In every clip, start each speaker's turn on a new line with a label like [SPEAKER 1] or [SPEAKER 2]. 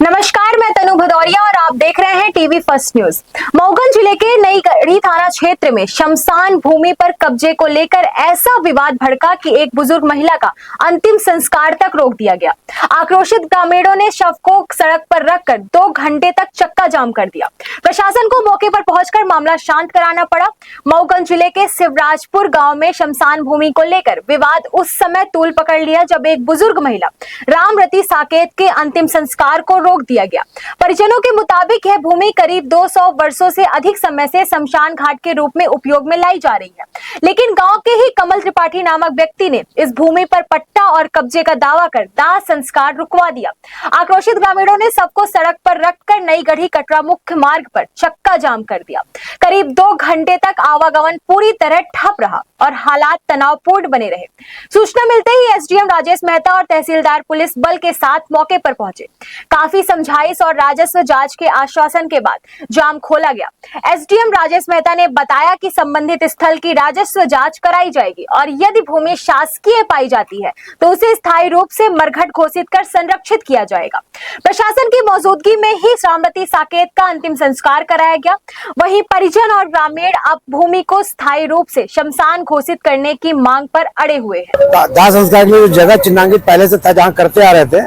[SPEAKER 1] नमस्कार, मैं तनु भदौरिया और आप देख रहे हैं टीवी फर्स्ट न्यूज। मऊगंज जिले के नईगढ़ी थाना क्षेत्र में शमशान भूमि पर कब्जे को लेकर ऐसा विवाद भड़का कि एक बुजुर्ग महिला का अंतिम संस्कार तक रोक दिया गया। आक्रोशित ग्रामीणों ने शव को सड़क पर रखकर 2 घंटे तक चक्का जाम कर दिया। प्रशासन को मौके पर पहुंचकर मामला शांत कराना पड़ा। मऊगंज जिले के शिवराजपुर गाँव में शमशान भूमि को लेकर विवाद उस समय तूल पकड़ लिया जब एक बुजुर्ग महिला रामरती साकेत के अंतिम संस्कार को रोक दिया गया। परिजनों के मुताबिक यह भूमि करीब 200 वर्षों से अधिक समय से शमशान घाट के रूप में उपयोग में लाई जा रही है, लेकिन गांव के ही कमल त्रिपाठी नामक व्यक्ति ने इस भूमि पर पट्टा और कब्जे का दावा कर दाह संस्कार रुकवा दिया। आक्रोशित ग्रामीणों ने सबको सड़क पर रखकर नईगढ़ी कटरा मुख्य मार्ग पर चक्का जाम कर दिया। करीब 2 घंटे तक आवागमन पूरी तरह ठप रहा और हालात तनावपूर्ण बने रहे। सूचना मिलते ही एसडीएम राजेश मेहता और तहसीलदार पुलिस बल के साथ मौके पर पहुंचे। काफी समझाइश और राजस्व जांच के आश्वासन के बाद जाम खोला गया। एसडीएम राजेश मेहता ने बताया कि संबंधित स्थल की राजस्व जांच कराई जाएगी और यदि भूमि शासकीय पाई जाती है तो उसे स्थायी रूप से मरघट घोषित कर संरक्षित किया जाएगा। प्रशासन की मौजूदगी में ही रामरती साकेत का अंतिम संस्कार कराया गया। वहीं परिजन और ग्रामीण अब भूमि को स्थायी रूप से शमशान घोषित करने की मांग पर अड़े हुए हैं।
[SPEAKER 2] दाह संस्कार के लिए जो जगह चिन्हांकित पहले से था, जहाँ करते आ रहे थे,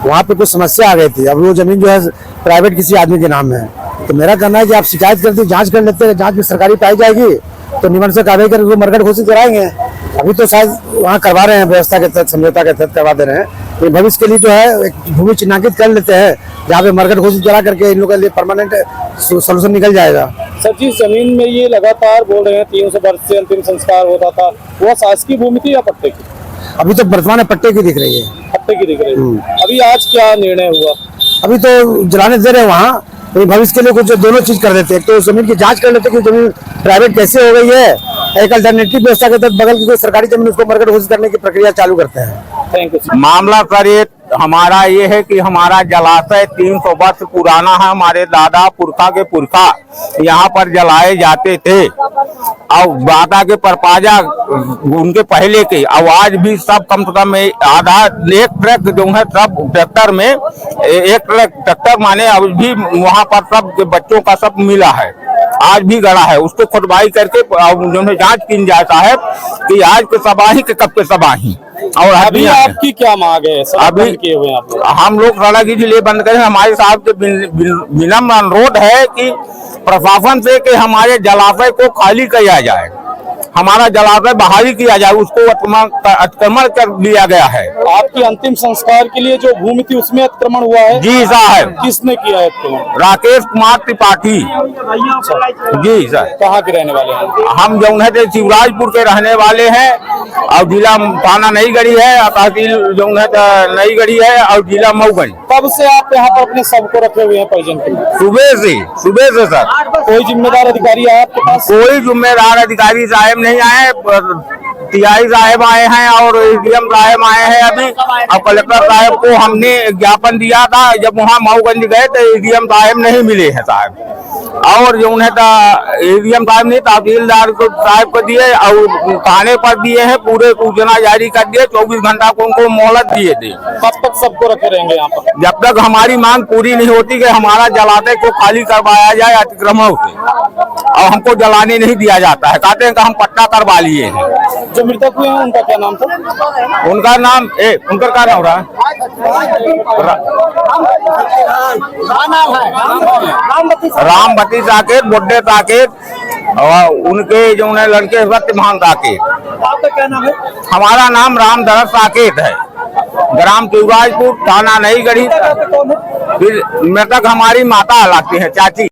[SPEAKER 2] वहाँ पे कुछ समस्या आ गई थी। अब वो जमीन जो है प्राइवेट किसी आदमी के नाम में है, तो मेरा कहना है कि आप शिकायत करते जांच कर लेते हैं। जांच में सरकारी पाई जाएगी तो निबंध से कार्रवाई करके मरघट घोषित कराएंगे। अभी तो शायद वहाँ करवा रहे हैं, व्यवस्था के तहत, समझौता के तहत करवा दे रहे हैं। तो भविष्य के लिए जो है एक भूमि चिन्हांकित कर लेते हैं, जहाँ पे मरघट घोषित करा करके इन लोगों के लिए परमानेंट सोल्यूशन निकल जाएगा।
[SPEAKER 3] सर, जिस जमीन में ये लगातार बोल रहे हैं 300 वर्ष से अंतिम संस्कार होता था, वो शासकीय भूमि थी या पट्टे की?
[SPEAKER 2] अभी तो वर्तमान पट्टे की दिख रही है।
[SPEAKER 3] पट्टे की दिख रही है। अभी आज क्या निर्णय हुआ?
[SPEAKER 2] अभी तो जलाने दे रहे हैं वहाँ, तो भविष्य के लिए कुछ दोनों चीज कर देते हैं। तो जमीन की जांच कर लेते हैं कि जमीन प्राइवेट कैसे हो गई है, एक अल्टरनेटिव व्यवस्था के तहत बगल की कोई सरकारी जमीन उसको मरघट घोषित करने की प्रक्रिया चालू करते हैं।
[SPEAKER 3] Thank you.
[SPEAKER 4] मामला सर ये हमारा ये है कि हमारा जलाशय 300 वर्ष पुराना है। हमारे दादा पुरखा के पुरखा यहाँ पर जलाए जाते थे और दादा के परपाजा उनके पहले के आवाज भी सब कम से कम आधा एक ट्रक जो है सब ट्रैक्टर में एक ट्रैक्टर माने अभी भी वहाँ पर सब बच्चों का सब मिला है, आज भी गड़ा है। उसको खुदवाई करके जो है जांच की जाए साहब कि आज के सबाही के कब के सबाही। और
[SPEAKER 3] अभी आपकी क्या मांग है?
[SPEAKER 4] अभी
[SPEAKER 3] किए हुए आप
[SPEAKER 4] हम लोग सड़क इसलिए बंद करें। हमारे साहब से विनम्र अनुरोध है कि प्रशासन से कि हमारे जलाशय को खाली किया जाए, हमारा जलाशय बहाली किया जाए, उसको अतिक्रमण कर दिया गया है।
[SPEAKER 3] आपकी अंतिम संस्कार के लिए जो भूमि थी उसमें अतिक्रमण हुआ है?
[SPEAKER 4] जी साहब।
[SPEAKER 3] किसने किया है अतिक्रमण?
[SPEAKER 4] राकेश कुमार त्रिपाठी जी सर।
[SPEAKER 3] कहाँ के रहने वाले हैं?
[SPEAKER 4] हम जो है शिवराजपुर के रहने वाले हैं और जिला थाना नईगढ़ी है, तहसील जो है नईगढ़ी है और जिला मऊगंज।
[SPEAKER 3] कब से आप यहाँ पर अपने सब को रखे हुए हैं परिजन के?
[SPEAKER 4] सुबह से सर।
[SPEAKER 3] कोई जिम्मेदार अधिकारी है आपके पास?
[SPEAKER 4] कोई जिम्मेदार अधिकारी साहब नहीं आए। टीआई साहब आए हैं और एसडीएम साहब आए हैं अभी, और कलेक्टर साहब को हमने ज्ञापन दिया था। जब वहाँ मऊगंज गए तो एसडीएम साहब नहीं मिले हैं साहब, और जो उन्हें एसडीएम साहब ने तहसीलदार को साहब को दिए और थाने पर दिए हैं, पूरे सूचना जारी कर दिए। 24 घंटा को उनको मोहलत दिए थे।
[SPEAKER 3] कब तक सबको रखे रहेंगे यहाँ पर?
[SPEAKER 4] जब तक हमारी मांग पूरी नहीं होती कि हमारा जलाशय को खाली करवाया जाए अतिक्रमण से, और हमको जलाने नहीं दिया जाता है। कहते हैं कि हम पट्टा करवा लिए हैं।
[SPEAKER 3] जो मृतक हुए हैं उनका क्या नाम था?
[SPEAKER 4] उनका नाम उनका क्या नाम रहा? रामरती साकेत, बुड्ढे साकेत, और उनके जो लड़के सत्यभान साकेत।
[SPEAKER 3] आपका क्या नाम है?
[SPEAKER 4] हमारा नाम रामधरत साकेत है, ग्राम शिवराजपुर, थाना नईगढ़ी। फिर मृतक हमारी माता लगती है, चाची।